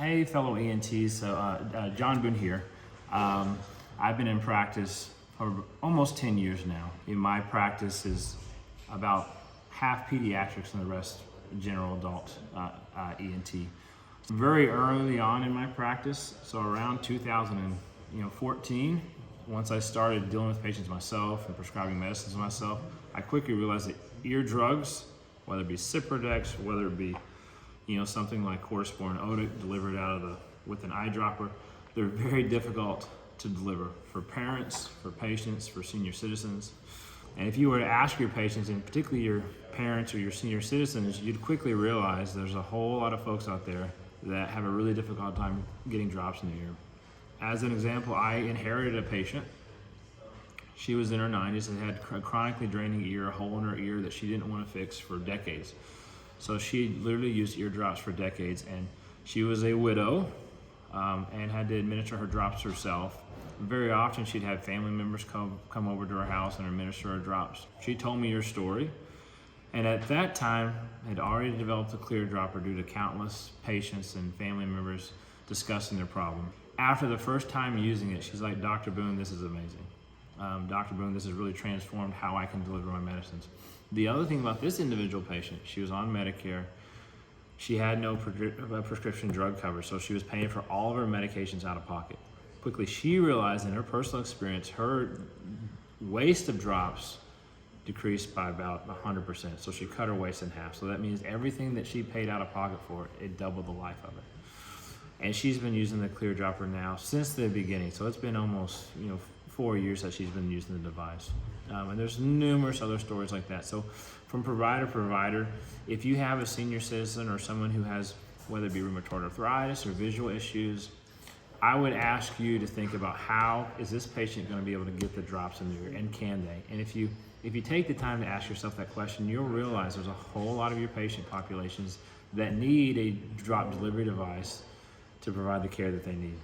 Hey, fellow ENTs. John Boone here. I've been in practice for almost 10 years now. My practice is about half pediatrics and the rest general adult ENT. Very early on in my practice, so around 2014, once I started dealing with patients myself and prescribing medicines myself, I quickly realized that ear drugs, whether it be Ciprodex, whether it be something like Cortispor Odic delivered with an eyedropper, they're very difficult to deliver for parents, for patients, for senior citizens. And if you were to ask your patients, and particularly your parents or your senior citizens, you'd quickly realize there's a whole lot of folks out there that have a really difficult time getting drops in the ear. As an example, I inherited a patient. She was in her 90s and had a chronically draining ear, a hole in her ear that she didn't want to fix for decades. So she literally used ear drops for decades, and she was a widow and had to administer her drops herself. Very often she'd have family members come over to her house and administer her drops. She told me her story, and at that time had already developed a ClearDropper due to countless patients and family members discussing their problem. After the first time using it, she's like, "Dr. Boone, this is amazing. Dr. Boone, this has really transformed how I can deliver my medicines." The other thing about this individual patient, she was on Medicare. She had no prescription drug coverage, so she was paying for all of her medications out of pocket. Quickly, she realized in her personal experience, her waste of drops decreased by about 100%. So she cut her waste in half. So that means everything that she paid out of pocket for, it doubled the life of it. And she's been using the ClearDropper now since the beginning. So it's been almost 4 years that she's been using the device. And there's numerous other stories like that. So from provider to provider, if you have a senior citizen or someone who has, whether it be rheumatoid arthritis or visual issues, I would ask you to think about how is this patient going to be able to get the drops in their ear, and can they? And if you take the time to ask yourself that question, you'll realize there's a whole lot of your patient populations that need a drop delivery device to provide the care that they need.